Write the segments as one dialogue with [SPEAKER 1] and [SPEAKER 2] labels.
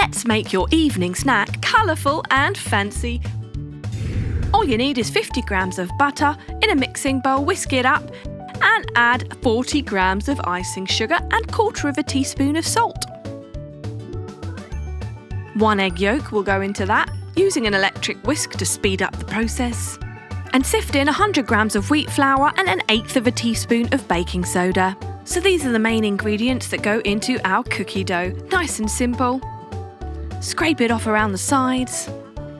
[SPEAKER 1] Let's make your evening snack colourful and fancy. All you need is 50 grams of butter. In a mixing bowl, whisk it up and add 40 grams of icing sugar and 1/4 teaspoon of salt. 1 egg yolk will go into that, using an electric whisk to speed up the process. And sift in 100 grams of wheat flour and 1/8 teaspoon of baking soda. So these are the main ingredients that go into our cookie dough. Nice and simple. Scrape it off around the sides.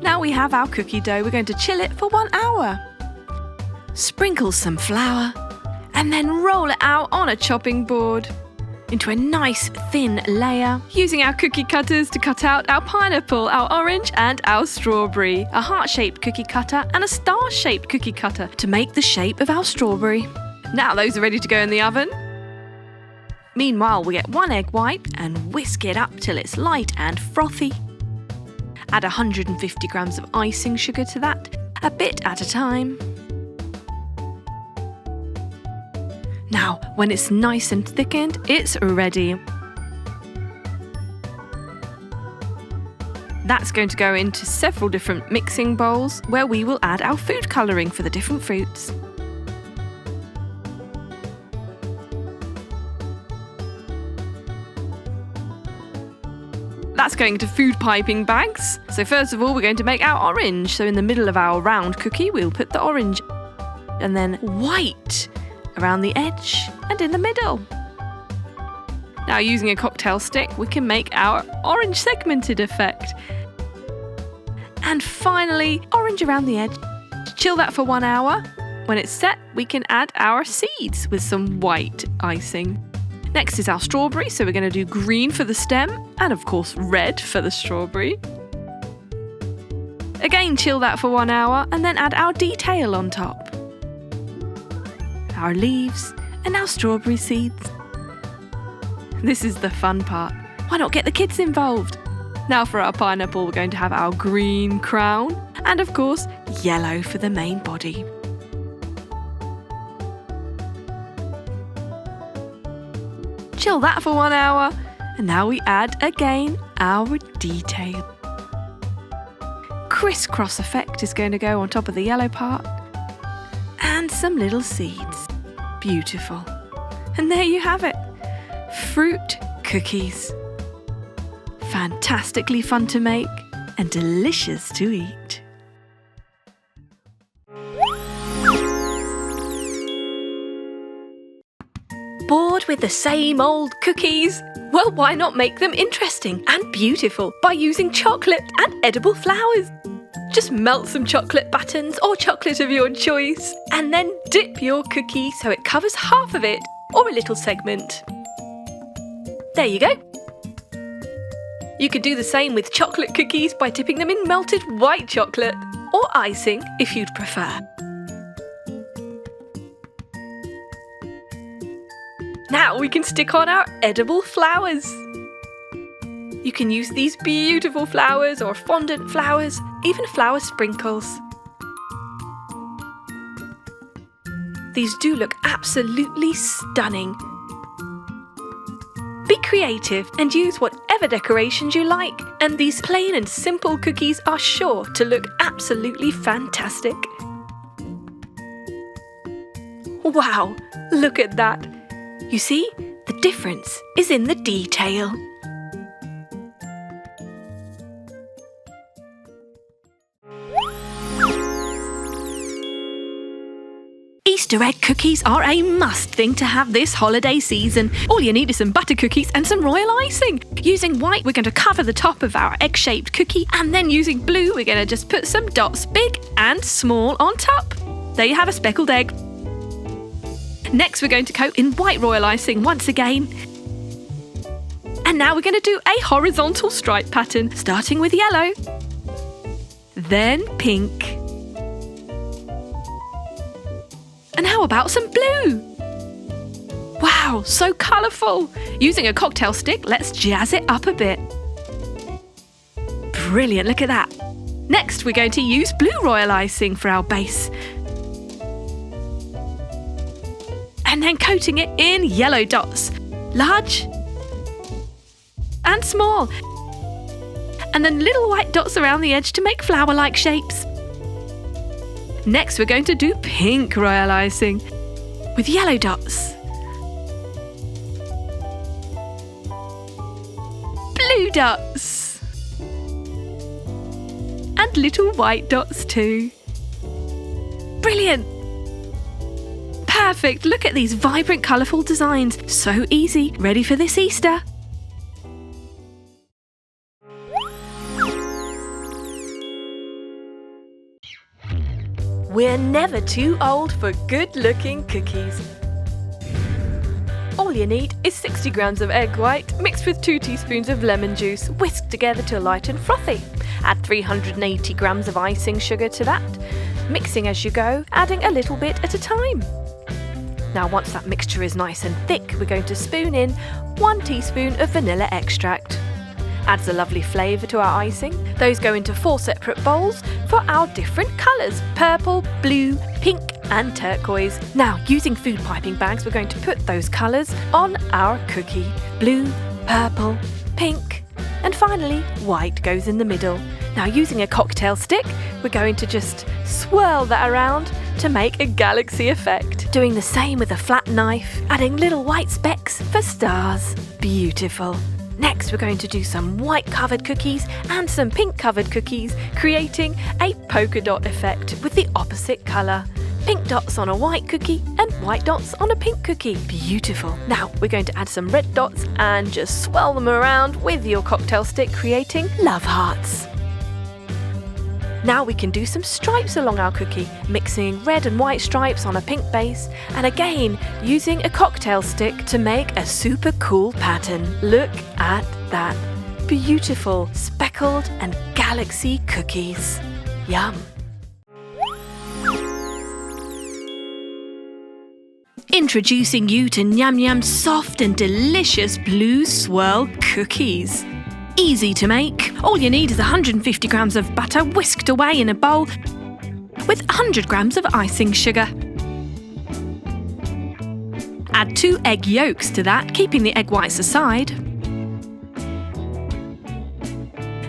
[SPEAKER 1] Now we have our cookie dough. We're going to chill it for 1 hour. Sprinkle some flour and then roll it out on a chopping board into a nice thin layer, using our cookie cutters to cut out our pineapple, our orange and our strawberry, a heart-shaped cookie cutter and a star-shaped cookie cutter to make the shape of our strawberry. Now those are ready to go in the oven. Meanwhile, we get 1 egg white and whisk it up till it's light and frothy. Add 150 grams of icing sugar to that, a bit at a time. Now, when it's nice and thickened, it's ready. That's going to go into several different mixing bowls where we will add our food colouring for the different fruits. That's going to food piping bags. So first of all, we're going to make our orange. So in the middle of our round cookie, we'll put the orange. And then white around the edge and in the middle. Now using a cocktail stick, we can make our orange segmented effect. And finally, orange around the edge. Chill that for 1 hour. When it's set, we can add our seeds with some white icing. Next is our strawberry, so we're going to do green for the stem and of course red for the strawberry. Again, chill that for 1 hour and then add our detail on top. Our leaves and our strawberry seeds. This is the fun part. Why not get the kids involved? Now for our pineapple, we're going to have our green crown and of course yellow for the main body. Chill that for 1 hour and now we add again our detail. Crisscross effect is going to go on top of the yellow part and some little seeds. Beautiful. And there you have it. Fruit cookies. Fantastically fun to make and delicious to eat. Bored with the same old cookies? Well, why not make them interesting and beautiful by using chocolate and edible flowers? Just melt some chocolate buttons or chocolate of your choice and then dip your cookie so it covers half of it or a little segment. There you go. You could do the same with chocolate cookies by dipping them in melted white chocolate or icing if you'd prefer. Now we can stick on our edible flowers. You can use these beautiful flowers or fondant flowers, even flower sprinkles. These do look absolutely stunning. Be creative and use whatever decorations you like, and these plain and simple cookies are sure to look absolutely fantastic. Wow, look at that! You see, the difference is in the detail. Easter egg cookies are a must thing to have this holiday season. All you need is some butter cookies and some royal icing. Using white, we're going to cover the top of our egg-shaped cookie, and then using blue, we're going to just put some dots, big and small, on top. There you have a speckled egg. Next, we're going to coat in white royal icing once again. And now we're going to do a horizontal stripe pattern, starting with yellow, then pink. And how about some blue? Wow, so colourful! Using a cocktail stick, let's jazz it up a bit. Brilliant, look at that. Next, we're going to use blue royal icing for our base. And then coating it in yellow dots, large and small. and then little white dots around the edge to make flower-like shapes. Next, we're going to do pink royal icing with yellow dots, blue dots, and little white dots too. Brilliant! Perfect! Look at these vibrant, colourful designs. So easy, ready for this Easter. We're never too old for good-looking cookies. All you need is 60 grams of egg white mixed with 2 teaspoons of lemon juice, whisked together till light and frothy. Add 380 grams of icing sugar to that, mixing as you go, adding a little bit at a time. Now once that mixture is nice and thick, we're going to spoon in 1 teaspoon of vanilla extract. Adds a lovely flavour to our icing. Those go into 4 separate bowls for our different colours: purple, blue, pink and turquoise. Now, using food piping bags, we're going to put those colours on our cookie. Blue, purple, pink, and finally white goes in the middle. Now, using a cocktail stick, we're going to just swirl that around to make a galaxy effect. Doing the same with a flat knife, adding little white specks for stars. Beautiful. Next, we're going to do some white covered cookies and some pink covered cookies, creating a polka dot effect with the opposite colour. Pink dots on a white cookie and white dots on a pink cookie. Beautiful. Now we're going to add some red dots and just swirl them around with your cocktail stick, creating love hearts. Now we can do some stripes along our cookie, mixing red and white stripes on a pink base, and again using a cocktail stick to make a super cool pattern. Look at that. Beautiful speckled and galaxy cookies. Yum. Introducing you to Nyam Nyam's soft and delicious blue swirl cookies. Easy to make. All you need is 150 grams of butter whisked away in a bowl with 100 grams of icing sugar. Add 2 egg yolks to that, keeping the egg whites aside.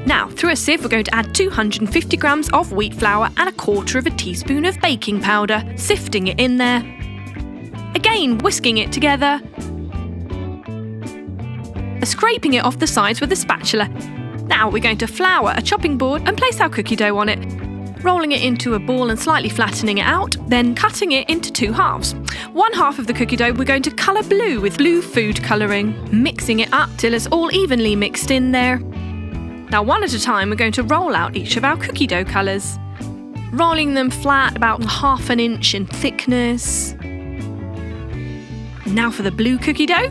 [SPEAKER 1] Now, through a sieve, we're going to add 250 grams of wheat flour and 1/4 teaspoon of baking powder, sifting it in there. Again, whisking it together, scraping it off the sides with a spatula. Now we're going to flour a chopping board and place our cookie dough on it, rolling it into a ball and slightly flattening it out, then cutting it into 2 halves. 1 half of the cookie dough we're going to colour blue with blue food colouring, mixing it up till it's all evenly mixed in there. Now one at a time, we're going to roll out each of our cookie dough colours, rolling them flat about 1/2 inch in thickness. Now for the blue cookie dough.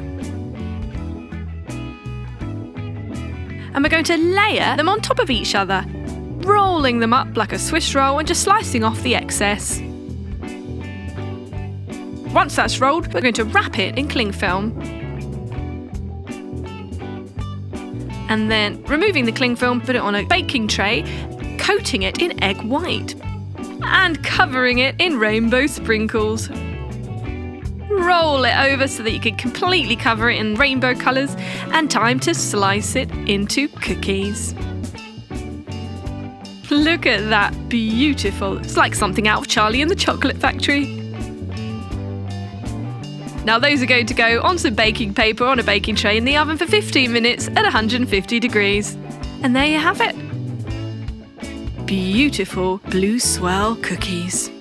[SPEAKER 1] And we're going to layer them on top of each other, rolling them up like a Swiss roll and just slicing off the excess. Once that's rolled, we're going to wrap it in cling film. And then, removing the cling film, put it on a baking tray, coating it in egg white and covering it in rainbow sprinkles. Roll it over so that you can completely cover it in rainbow colours, and time to slice it into cookies. Look at that, beautiful. It's like something out of Charlie and the Chocolate Factory. Now those are going to go on some baking paper on a baking tray in the oven for 15 minutes at 150 degrees. And there you have it. Beautiful blue swirl cookies.